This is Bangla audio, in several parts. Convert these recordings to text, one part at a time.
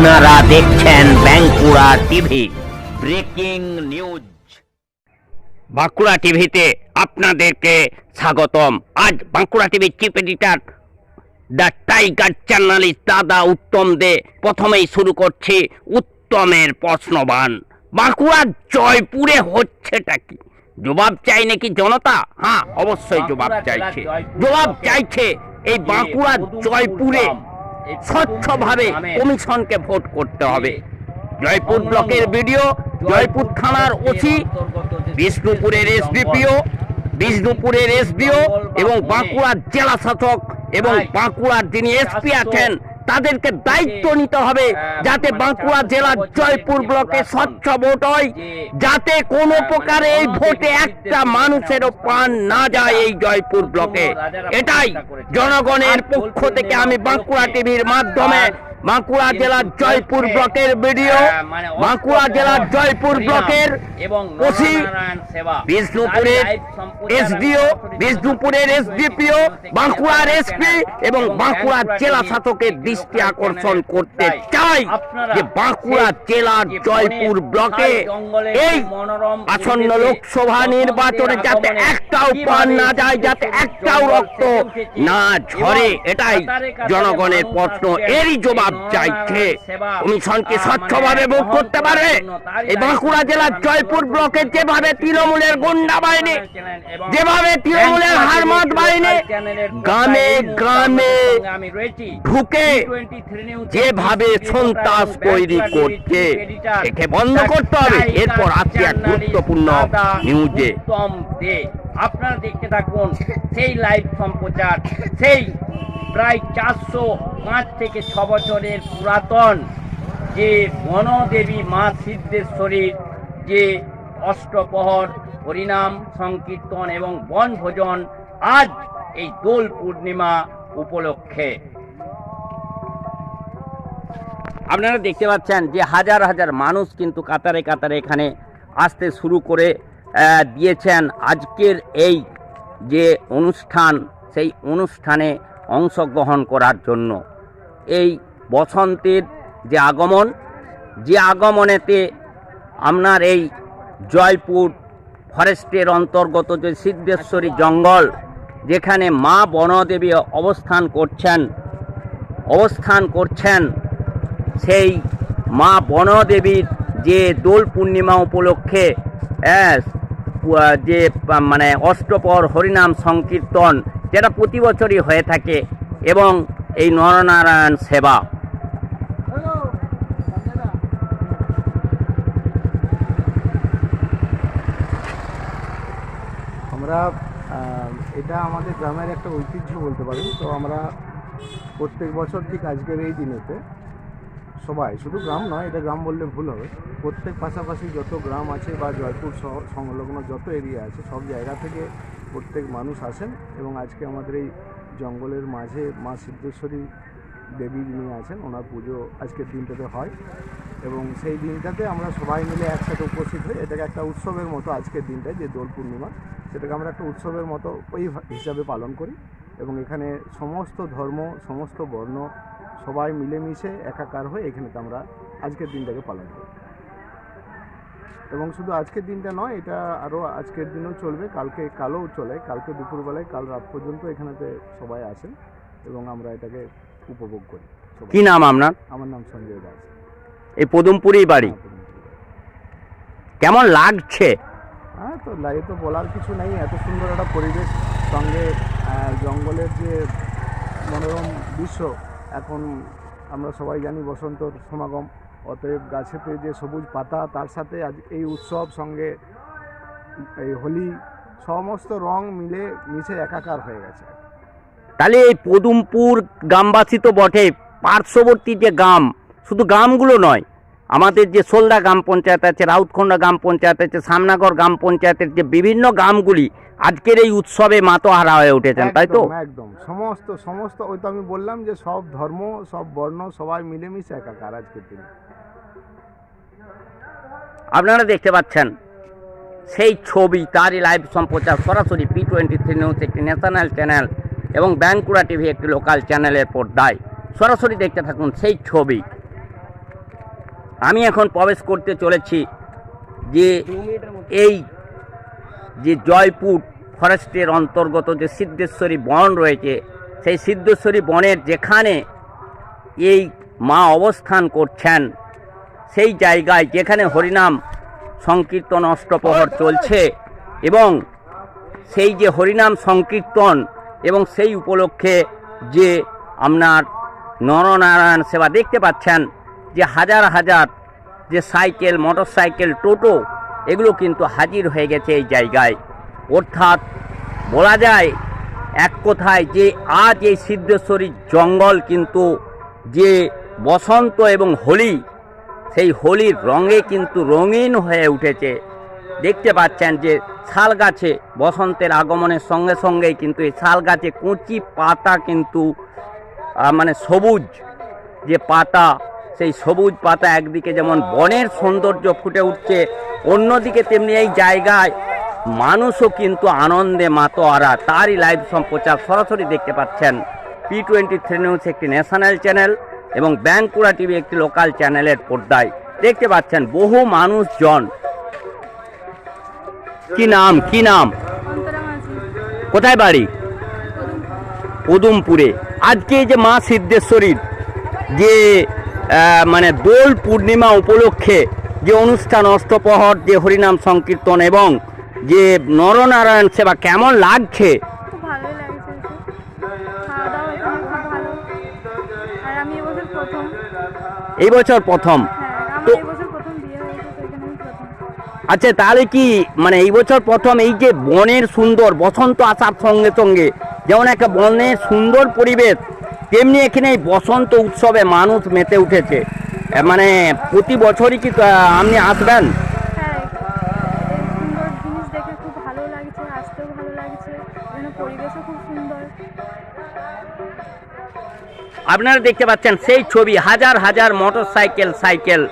আপনারা দেখছেন Bankura TV breaking news. Bankura টিভিতে আপনাদেরকে স্বাগতম। আজ বাঁকুড়া টিভির chief editor the tiger journalist দাদা উত্তম দে। প্রথমেই শুরু করছি উত্তমের প্রশ্নবান। বাঁকুড়ার জয়পুরে হচ্ছেটা কি? জবাব চাই নাকি জনতা? হ্যাঁ, অবশ্যই জবাব চাইছে। জবাব চাইছে এই বাঁকুড়ার জয়পুরে স্বচ্ছভাবে কমিশনকে ভোট করতে হবে। জয়পুর ব্লকের ভিডিও, জয়পুর থানার ওসি, বিষ্ণুপুরের এসডিপিও, বিষ্ণুপুরের এসডিও এবং বাঁকুড়ার জেলা শাসক এবং বাঁকুড়ার যিনি এসপি আছেন তাদেরকে দায়িত্ব নিতে হবে যাতে বাঁকুড়া জেলার জয়পুর ব্লকে স্বচ্ছ ভোট হয়, যাতে কোনো প্রকারে এই ভোটে একটা মানুষেরও প্রাণ না যায় এই জয়পুর ব্লকে। এটাই জনগণের পক্ষ থেকে আমি বাঁকুড়া টিভির মাধ্যমে বাঁকুড়া জেলার জয়পুর ব্লকের ভিডিও, বাঁকুড়া জেলার জয়পুর ব্লকের ওসি, বিষ্ণুপুরের এসডিও, বিষ্ণুপুরের এসডিপিও, বাঁকুড়ার এসপি এবং বাঁকুড়ার জেলা শাসকের দৃষ্টি আকর্ষণ করতে চাই যে বাঁকুড়া জেলার জয়পুর ব্লকে এই আসন্ন লোকসভা নির্বাচনে যাতে একটাও প্রাণ না যায়, যাতে একটাও রক্ত না ঝরে, এটাই জনগণের প্রশ্ন। এরই জবাব চাইছে। কমিশনকে স্বচ্ছভাবে ভোট করতে পারে। এই বাঁকুড়া জেলার জয়পুর ব্লকে যেভাবে তৃণমূলের গুন্ডা বাহিনী, যেভাবে তৃণমূলের হারমাত বাহিনী গ্রামে গ্রামে ঢুকে যেভাবে সন্ত্রাস তৈরি করছে, একে বন্ধ করতে হবে। এরপর আসছে এক গুরুত্বপূর্ণ নিউজে। আপনারা দেখতে থাকুন সেই লাইভ সম্প্রচার, সেই প্রায় 405 থেকে 6 বছরের পুরাতন যে বনদেবী মা সিদ্ধেশ্বরীর যে অষ্টপ্রহর হরিনাম সংকীর্তন এবং বনভোজন আজ এই দোল পূর্ণিমা উপলক্ষে। আপনারা দেখতে পাচ্ছেন যে হাজার হাজার মানুষ কিন্তু কাতারে কাতারে এখানে আসতে শুরু করে দিয়েছেন। আজকের এই যে অনুষ্ঠান, সেই অনুষ্ঠানে অংশগ্রহণ করার জন্য এই বসন্তের যে আগমন, যে আগমনেতে আপনার এই জয়পুর ফরেস্টের অন্তর্গত যে সিদ্ধেশ্বরী জঙ্গল, যেখানে মা বনদেবী অবস্থান করছেন সেই মা বনদেবীর যে দোল পূর্ণিমা উপলক্ষে যে মানে অষ্টপ্রহর হরিনাম সংকীর্তন, যেটা প্রতি বছরই হয়ে থাকে, এবং এই নরনারায়ণ সেবা। আমরা এটা আমাদের গ্রামের একটা ঐতিহ্য বলতে পারেন। তো আমরা প্রত্যেক বছর ঠিক আজকের এই দিনেতে সবাই, শুধু গ্রাম নয়, এটা গ্রাম বললে ভুল হবে, প্রত্যেক পাশাপাশি যত গ্রাম আছে বা জয়পুর শহর সংলগ্ন যত এরিয়া আছে সব জায়গা থেকে প্রত্যেক মানুষ আসেন এবং আজকে আমাদের এই জঙ্গলের মাঝে মা সিদ্ধেশ্বরী দেবী যিনি আছেন ওনার পুজো আজকের দিনটাতে হয় এবং সেই দিনটাতে আমরা সবাই মিলে একসাথে উপস্থিত হই। এটাকে একটা উৎসবের মতো, আজকের দিনটায় যে দোল পূর্ণিমা, সেটাকে আমরা একটা উৎসবের মতো ওই হিসাবে পালন করি এবং এখানে সমস্ত ধর্ম, সমস্ত বর্ণ সবাই মিলেমিশে একাকার হয়ে এখানেতে আমরা আজকের দিনটাকে পালন করি। এবং শুধু আজকের দিনটা নয়, এটা আরও আজকের দিনও চলবে, কালও চলে, কালকে দুপুরবেলায়, কাল রাত পর্যন্ত এখানেতে সবাই আসেন এবং আমরা এটাকে উপভোগ করি। কি নাম আপনার? আমার নাম সঞ্জয় দাস। এই পদমপুরেই বাড়ি। কেমন লাগছে? হ্যাঁ, তো লাগে তো বলার কিছু নেই। এত সুন্দর একটা পরিবেশ, সঙ্গে জঙ্গলের যে মনোরম দৃশ্য। এখন আমরা সবাই জানি বসন্তর সমাগম, অতএব গাছেতে যে সবুজ পাতা, তার সাথে আজ এই উৎসব, সঙ্গে এই হোলি, সমস্ত রং মিলে মিশে একাকার হয়ে গেছে। তাহলে এই পদমপুর গ্রামবাসী তো বটে, পার্শ্ববর্তী যে গ্রাম, শুধু গ্রামগুলো নয়, আমাদের যে সোলদা গ্রাম পঞ্চায়েত আছে, রাউতখন্ডা গ্রাম পঞ্চায়েত আছে, সামনাগর গ্রাম পঞ্চায়েতের যে বিভিন্ন গ্রামগুলি আজকের এই উৎসবে মাতোহারা হয়ে উঠেছেন, তাই তো? একদম সমস্ত ওই তো আমি বললাম যে সব ধর্ম, সব বর্ণ সবাই মিলেমিশে একাকার আজকের দিনে। আপনারা দেখতে পাচ্ছেন সেই ছবি, তারই লাইভ সম্প্রচার সরাসরি P23 নিউজ, একটি ন্যাশনাল চ্যানেল, এবং বাঁকুড়া টিভি একটি লোকাল চ্যানেলের পর্দায় সরাসরি দেখতে থাকুন সেই ছবি। আমি এখন প্রবেশ করতে চলেছি যে এই যে জয়পুর ফরেস্টের অন্তর্গত যে সিদ্ধেশ্বরী বন রয়েছে, সেই সিদ্ধেশ্বরী বনের যেখানে এই মা অবস্থান করছেন, সেই জায়গায় যেখানে হরিনাম সংকীর্তন অষ্টপ্রহর চলছে এবং সেই যে হরিনাম সংকীর্তন এবং সেই উপলক্ষে যে আপনার নরনারায়ণ সেবা দেখতে পাচ্ছেন, যে হাজার হাজার যে সাইকেল, মোটর সাইকেল, টোটো এগুলো কিন্তু হাজির হয়ে গেছে এই জায়গায়। অর্থাৎ বলা যায় এক কথায় যে আজ এই সিদ্ধেশ্বরী জঙ্গল কিন্তু যে বসন্ত এবং হোলি, সেই হোলির রঙে কিন্তু রঙিন হয়ে উঠেছে। দেখতে পাচ্ছেন যে শাল গাছে বসন্তের আগমনের সঙ্গে সঙ্গেই কিন্তু এই শাল গাছে কচি পাতা কিন্তু মানে সবুজ যে পাতা, সেই সবুজ পাতা একদিকে যেমন বনের সৌন্দর্য ফুটে উঠছে, অন্যদিকে তেমনি এই জায়গায় মানুষও কিন্তু আনন্দে মাতোয়ারা। তারই লাইভ সম্প্রচার সরাসরি দেখতে পাচ্ছেন P23 নিউজ একটি ন্যাশনাল চ্যানেল এবং বাঁকুড়া টিভি একটি লোকাল চ্যানেলের পর্দায় দেখতে পাচ্ছেন বহু মানুষজন। কি নাম? কোথায় বাড়ি? উদুমপুরে। আজকে এই যে মা সিদ্ধেশ্বরীর যে মানে দোল পূর্ণিমা উপলক্ষে যে অনুষ্ঠান অষ্টপ্রহর, যে হরিনাম সংকীর্তন এবং যে নরনারায়ণ সেবা, কেমন লাগছে? খুব ভালোই লাগছে, খাওয়া দাওয়া এখানে খুব ভালো। আর আমি এবছর প্রথম। এই বছর প্রথম? হ্যাঁ, আমার তো এই বছর প্রথম বিয়ে হয়েছে, তো এখানে আমি প্রথম। আচ্ছা, তাহলে কি মানে এই বছর প্রথম এই যে বনের সুন্দর বসন্ত আসার সঙ্গে সঙ্গে যেমন একটা বনের সুন্দর পরিবেশ, তেমনি এখানে এই বসন্ত উৎসবে মানুষ মেতে উঠেছে। মানে প্রতি বছরই কি আপনি আসবেন? হ্যাঁ, এই সুন্দর জিনিস দেখে খুব ভালো লাগছে, আসতেও ভালো লাগছে, এখানে পরিবেশও খুব সুন্দর। আপনারা দেখতে পাচ্ছেন সেই ছবি, হাজার হাজার মোটর সাইকেল সাইকেল।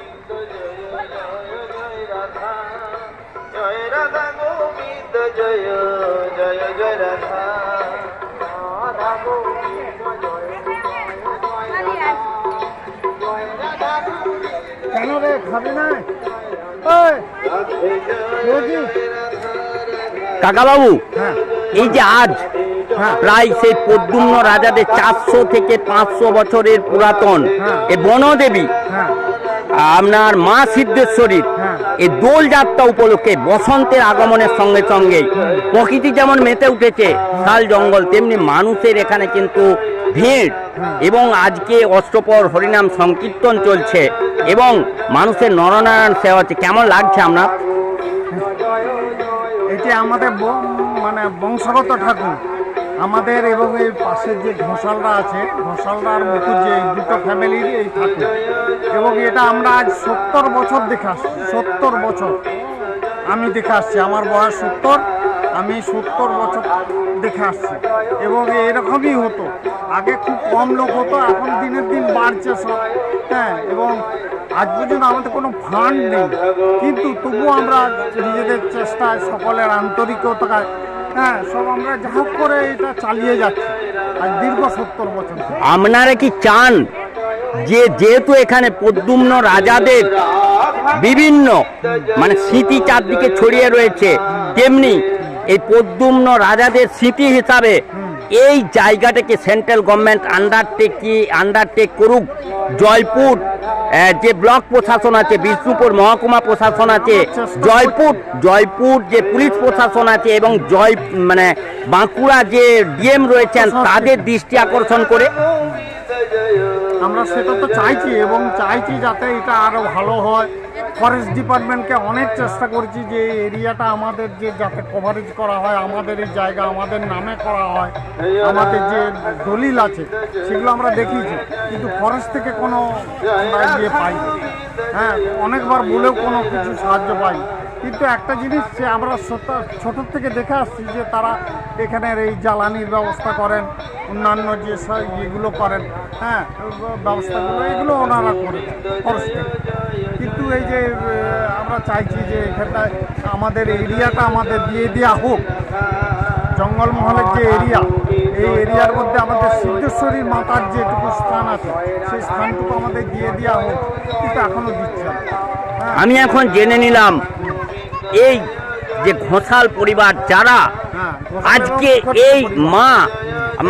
কেন রে, খাবি না? কাকাবাবু, হ্যাঁ এই যে আজ হ্যাঁ প্রায় সেই প্রদ্যুম্ন রাজাদের 400 থেকে 500 বছরের পুরাতন হ্যাঁ। এই বনদেবী হ্যাঁ আপনার মা সিদ্ধেশ্বরীর হ্যাঁ। এই দোল যাত্রা উপলক্ষে বসন্তের আগমনের সঙ্গে সঙ্গে প্রকৃতি যেমন মেতে উঠেছে শাল জঙ্গল, তেমনি মানুষের এখানে কিন্তু ভিড় এবং আজকে অষ্টপ্রহর হরিনাম সংকীর্তন চলছে এবং মানুষের নরনারায়ণ সেবা হচ্ছে। কেমন লাগছে আপনার? এটি আমাদের মানে বংশগত ঠাকুর আমাদের, এবং এই পাশের যে ঘোষালরা আছে, ঘোষালরা আর মুকুট, যে এই দুটো ফ্যামিলির এই ঠাকুর, এবং এটা আমরা আজ 70 বছর দেখে আসছি। 70 বছর আমি দেখে আসছি, আমার বয়স 70, আমি 70 বছর দেখে আসছি। এবং এরকমই হতো, আগে খুব কম লোক হতো, এখন দিনের দিন বাড়ছে সব। হ্যাঁ, এবং আজ পর্যন্ত আমাদের কোনো ফান্ড নেই, কিন্তু তবুও আমরা নিজেদের চেষ্টায়, সকলের আন্তরিকতায়, হ্যাঁ, সব আমরা যা হোক করে এটা চালিয়ে যাচ্ছি আজ দীর্ঘ 70 বছর। আপনারা কি চান যে যেহেতু এখানে প্রদ্যুম্ন রাজাদের বিভিন্ন মানে স্মৃতি চারদিকে ছড়িয়ে রয়েছে, তেমনি এই প্রদ্যুম্ন রাজাদের স্মৃতি হিসাবে এই জায়গাটাকে সেন্ট্রাল গভর্নমেন্ট আন্ডারটেক করুক? জয়পুর যে ব্লক প্রশাসন আছে, বিষ্ণুপুর মহকুমা প্রশাসন আছে, জয়পুর যে পুলিশ প্রশাসন আছে এবং মানে বাঁকুড়া যে ডিএম রয়েছেন, তাদের দৃষ্টি আকর্ষণ করে আমরা সেটা তো চাইছি, এবং চাইছি যাতে এটা আরও ভালো হয়। ফরেস্ট ডিপার্টমেন্টকে অনেক চেষ্টা করছি যে এই এরিয়াটা আমাদের যে যাতে কভারেজ করা হয়, আমাদের এই জায়গা আমাদের নামে করা হয়, আমাদের যে দলিল আছে সেগুলো আমরা দেখিয়েছি, কিন্তু ফরেস্ট থেকে কোনো আমরা ইয়ে পাই। হ্যাঁ, অনেকবার বলেও কোনো কিছু সাহায্য পাই। কিন্তু একটা জিনিস যে আমরা ছোটোর থেকে দেখে আসছি যে তারা এখানের এই জ্বালানির ব্যবস্থা করেন, অন্যান্য যে ইয়েগুলো করেন, হ্যাঁ, ব্যবস্থাগুলো এগুলো ওনারা করেন ফরেস্টে। কিন্তু এই যে আমরা চাইছি যে এখানটায় আমাদের এরিয়াটা আমাদের দিয়ে দেওয়া হোক, জঙ্গলমহলের যে এরিয়া এই এরিয়ার মধ্যে আমাদের সিদ্ধেশ্বরীর মাতার যেটুকু স্থান আছে সেই স্থানটুকু আমাদের দিয়ে দেওয়া হোক, কিন্তু এখনও দিচ্ছে না। হ্যাঁ, আমি এখন জেনে নিলাম এই যে ঘোষাল পরিবার যারা হ্যাঁ, আজকে এই মা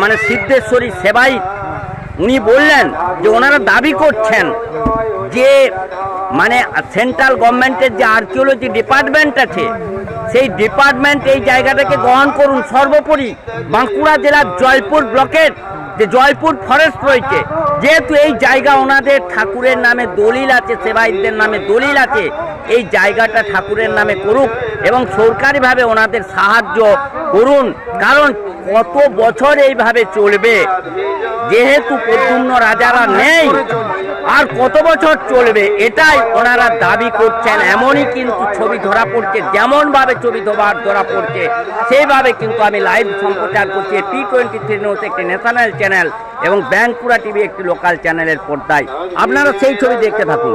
মানে সিদ্ধেশ্বরী সেবাই, উনি বললেন যে ওনারা দাবি করছেন যে মানে সেন্ট্রাল গভর্নমেন্টের যে আর্কিওলজি ডিপার্টমেন্ট আছে সেই ডিপার্টমেন্ট এই জায়গাটাকে গ্রহণ করুন। সর্বোপরি বাঁকুড়া জেলার জয়পুর ব্লকের যে জয়পুর ফরেস্ট রয়েছে, যেহেতু এই জায়গা ওনাদের ঠাকুরের নামে দলিল আছে, সেবায়িতদের নামে দলিল আছে, এই জায়গাটা ঠাকুরের নামে করুক এবং সরকারিভাবে ওনাদের সাহায্য করুন। কারণ কত বছর এইভাবে চলবে, যেহেতু প্রদ্যুম্ন রাজারা নেই আর কত বছর চলবে এটাই ওনারা দাবি করছেন। এমনই কিন্তু ছবি ধরা পড়ছে, যেমনভাবে ছবি ধরা পড়ছে সেইভাবে কিন্তু আমি লাইভ সম্প্রচার করছি T23 নিউজ একটি ন্যাশনাল চ্যানেল এবং বাঁকুড়া টিভি একটি লোকাল চ্যানেলের পর্দায়। আপনারা সেই ছবি দেখতে থাকুন।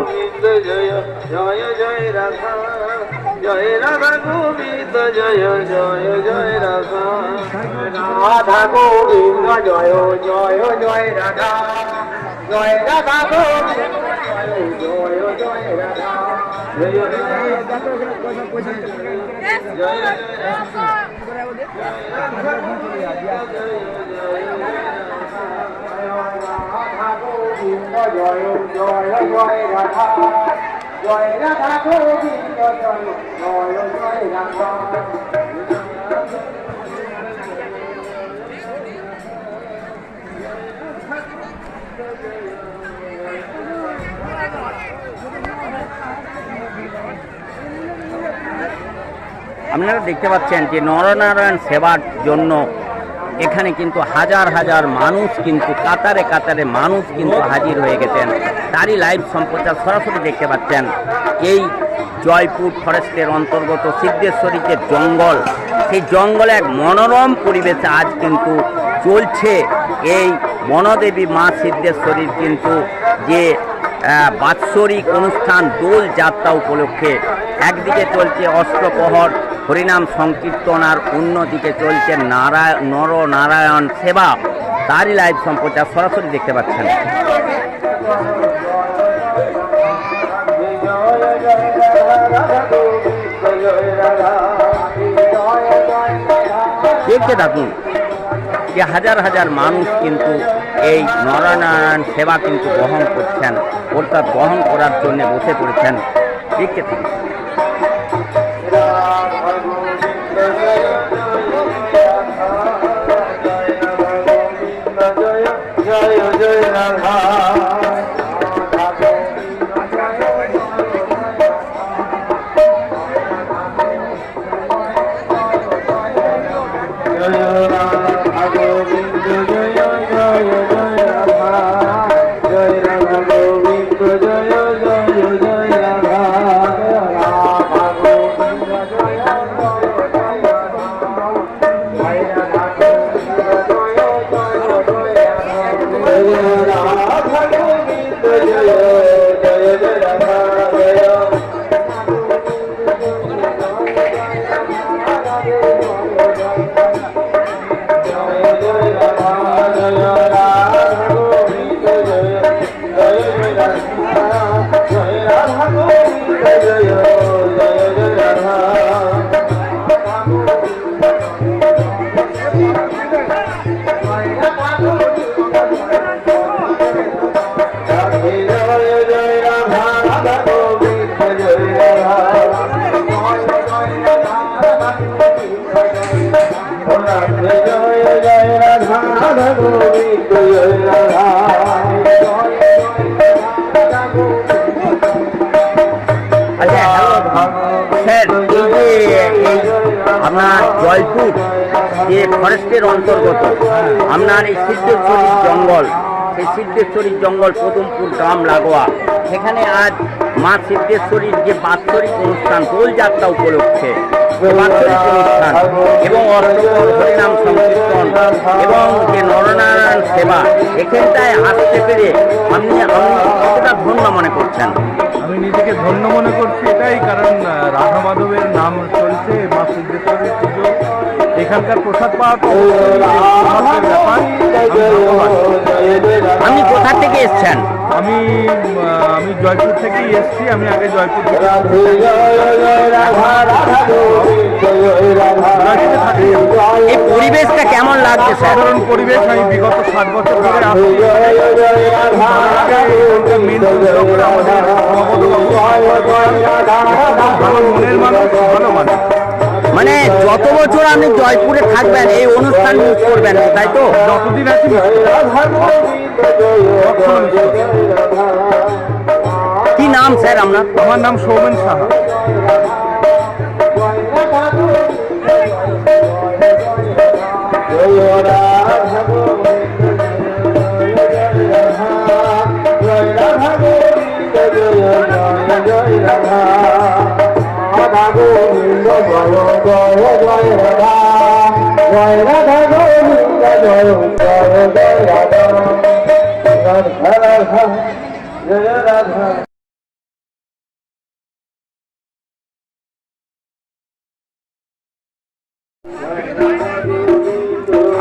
জয় রাধা গোবিন্দ জয় জয় জয় রাধা রাধা গোবিন্দ জয় জয় জয় রাধা জয় রাধা গোবিন্দ জয় জয় রাধা জয় জয় জয় রাধা জয় রাধা গোবিন্দ জয় জয় জয় রাধা। আপনারা দেখতে পাচ্ছেন যে নরনারায়ণ সেবার জন্য এখানে কিন্তু হাজার হাজার মানুষ কিন্তু কাতারে কাতারে মানুষ কিন্তু হাজির হয়ে গেছেন। তারই লাইভ সম্প্রচার সরাসরি দেখতে পাচ্ছেন। এই জয়পুর ফরেস্টের অন্তর্গত সিদ্ধেশ্বরী যে জঙ্গল, সেই জঙ্গলে এক মনোরম পরিবেশে আজ কিন্তু চলছে এই বনদেবী মা সিদ্ধেশ্বরীর কিন্তু যে বাৎসরিক অনুষ্ঠান দোল যাত্রা উপলক্ষে। একদিকে চলছে অষ্টপ্রহর হরিনাম সংকীর্তন আর অন্যদিকে চলছে নরনারায়ণ সেবা। তারই লাইভ সম্প্রচার সরাসরি দেখতে পাচ্ছেন। দেখতে থাকুন যে হাজার হাজার মানুষ কিন্তু এই নরনারায়ণ সেবা কিন্তু গ্রহণ করছেন, অর্থাৎ গ্রহণ করার জন্য বসে পড়েছেন। দেখতে থাকুন। জয় জয় রাধা আপনার জয়পুর যে ফরেস্টের অন্তর্গত আপনার এই সিদ্ধেশ্বরীর জঙ্গল, সেই সিদ্ধেশ্বরীর জঙ্গল পদমপুর গ্রাম লাগোয়া, সেখানে আজ মা সিদ্ধেশ্বরীর যে বাৎসরিক অনুষ্ঠান দোলযাত্রা উপলক্ষে বাৎসরিক অনুষ্ঠান এবং অষ্টপ্রহর হরিনাম সংকীর্তন এবং যে নরনারায়ণ সেবা, এখানটায় আসতে পেরে আপনি কতটা ধন্য মনে করছেন? আমি নিজেকে ধন্য মনে করছি এটাই, কারণ রাধা মাধবের নাম চলছে, মা সিদ্ধেশ্বরীর পুজো এখানকার প্রসাদ পাওয়া তো অবশ্যই সৌভাগ্যের ব্যাপার। আমি ভাগ্যবান। আপনি কোথা থেকে এসছেন? আমি জয়পুর থেকেই এসেছি। আমি আগে জয়পুর থেকে এই পরিবেশটা কেমন লাগছে স্যার? সাধারণ পরিবেশ। আমি বিগত 7 বছর ধরে আসছি। ভালো লাগে। এখানকার মেন করে আমাদের ভালো মনের মানুষ, ভালো মানুষ। মানে যত বছর আপনি জয়পুরে থাকবেন এই অনুষ্ঠান মিস করবেন না, তাই তো? যতদিন আছি কি নাম স্যার আপনার? আমার নাম সৌমেন সাহা।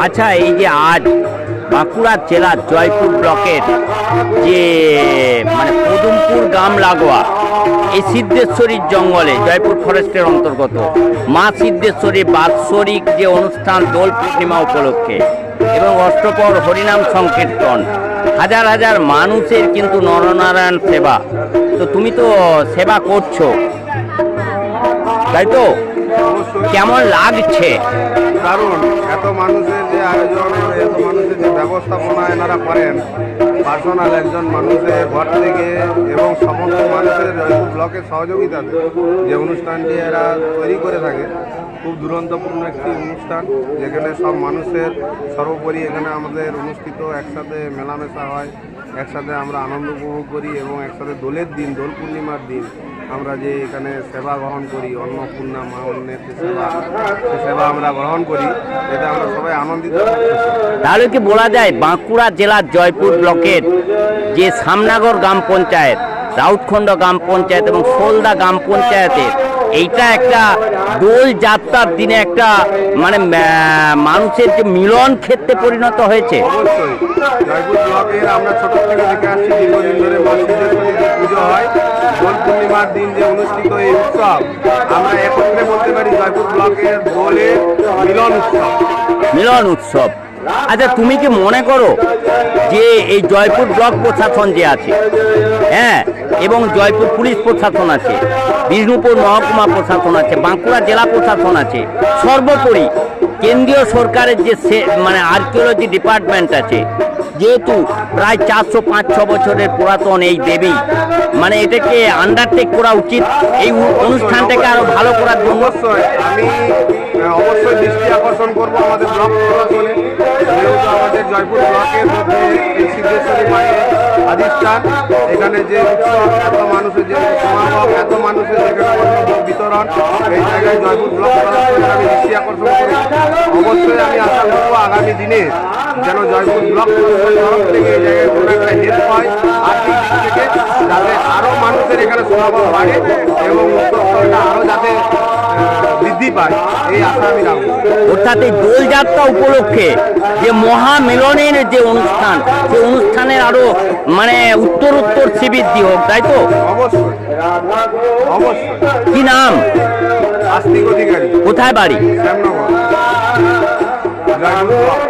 আচ্ছা, এই যে আজ বাঁকুড়া জেলার জয়পুর ব্লকের যে মানে পদুমপুর গ্রাম লাগোয়া এই সিদ্ধেশ্বরীর জঙ্গলে জয়পুর ফরেস্টের অন্তর্গত মা সিদ্ধেশ্বরী বাৎসরিক যে অনুষ্ঠান দোল পূর্ণিমা উপলক্ষে এবং অষ্টপর হরিনাম সংকীর্তন, হাজার হাজার মানুষের কিন্তু নরনারায়ণ সেবা। তো তুমি তো সেবা করছো, তাই তো? কেমন লাগছে? কারণ এত মানুষের যে আয়োজন, এত মানুষের যে ব্যবস্থাপনা এনারা করেন, পার্সোনাল একজন মানুষের ঘর থেকে এবং সমস্ত মানুষের জয়পুর ব্লকের সহযোগিতাতে যে অনুষ্ঠানটি এরা তৈরি করে থাকে, খুব দুরন্তপূর্ণ একটি অনুষ্ঠান যেখানে সব মানুষের সর্বোপরি এখানে আমাদের অনুষ্ঠিত একসাথে মেলামেশা হয়, একসাথে আমরা আনন্দ উপভোগ করি এবং একসাথে দোলের দিন, দোল পূর্ণিমার দিন আমরা যে এখানে সেবা গ্রহণ করি, অন্নপূর্ণা মা অন্নের যে সেবা, সে সেবা আমরা গ্রহণ করি, এতে আমরা সবাই আনন্দিত। তাহলে কি বলা যায় বাঁকুড়া জেলার জয়পুর ব্লকের যে সামনাগর গ্রাম পঞ্চায়েত, রাউতখণ্ড গ্রাম পঞ্চায়েত এবং সোলদা গ্রাম পঞ্চায়েতের এইটা একটা দোল যাত্রার দিনে একটা মানে মানুষের যে মিলন ক্ষেত্রে পরিণত হয়েছে? অবশ্যই জয়পুর ব্লকের আমরা ছোট থেকে দেখে আসছি, দীর্ঘদিন ধরে মা সিদ্ধেশ্বরীর যে পুজো হয়, দোল পূর্ণিমার দিন যে অনুষ্ঠিত এই উৎসব, আমরা একত্রে বলতে পারি জয়পুর ব্লকের দোলের মিলন উৎসব। মিলন উৎসব। আচ্ছা, তুমি কি মনে করো যে এই জয়পুর ব্লক প্রশাসন যে আছে, হ্যাঁ, এবং জয়পুর পুলিশ প্রশাসন আছে, বিষ্ণুপুর মহকুমা প্রশাসন আছে, বাঁকুড়া জেলা প্রশাসন আছে, সর্বোপরি কেন্দ্রীয় সরকারের যে মানে আর্কিওলজি ডিপার্টমেন্ট আছে, যেহেতু প্রায় 405-6 বছরের পুরাতন এই দেবী, মানে এটাকে আন্ডারটেক করা উচিত এই অনুষ্ঠানটাকে আরো ভালো করার জন্য? অবশ্যই আমি অবশ্যই দৃষ্টি আকর্ষণ করবো আমাদের ব্লক প্রশাসনে, যেহেতু আমাদের জয়পুর ব্লকের মধ্যে এই সিদ্ধেশ্বরী মায়ের আধিষ্ঠান, এখানে যে উৎসব, এত মানুষের যে সমাগম, এত মানুষের যেখানে অন্নভোগ বিতরণ, এই জায়গায় জয়পুর ব্লক প্রশাসনের আমি দৃষ্টি আকর্ষণ করি। অবশ্যই আমি আশা করবো আগামী দিনে যেন জয়পুর ব্লক প্রশাসনের তরফ থেকে এই জায়গায় কোনো একটা হেল্প হয় আর্থিক দিক থেকে, যাতে আরও মানুষের এখানে সমাগম বাড়ে এবং উৎসবটা আরও যাতে বৃদ্ধি পায়, এই আশা আমি রাখবো। অর্থাৎ এই দোলযাত্রা উপলক্ষে যে মহামিলনের যে অনুষ্ঠান, সেই অনুষ্ঠানের আরো মানে উত্তর শ্রীবৃদ্ধি হোক, তাই তো? অবশ্যই অবশ্যই। কি নাম? আস্তিক অধিকারী। কোথায় বাড়ি? শ্যামনগর, জয়পুর ব্লক।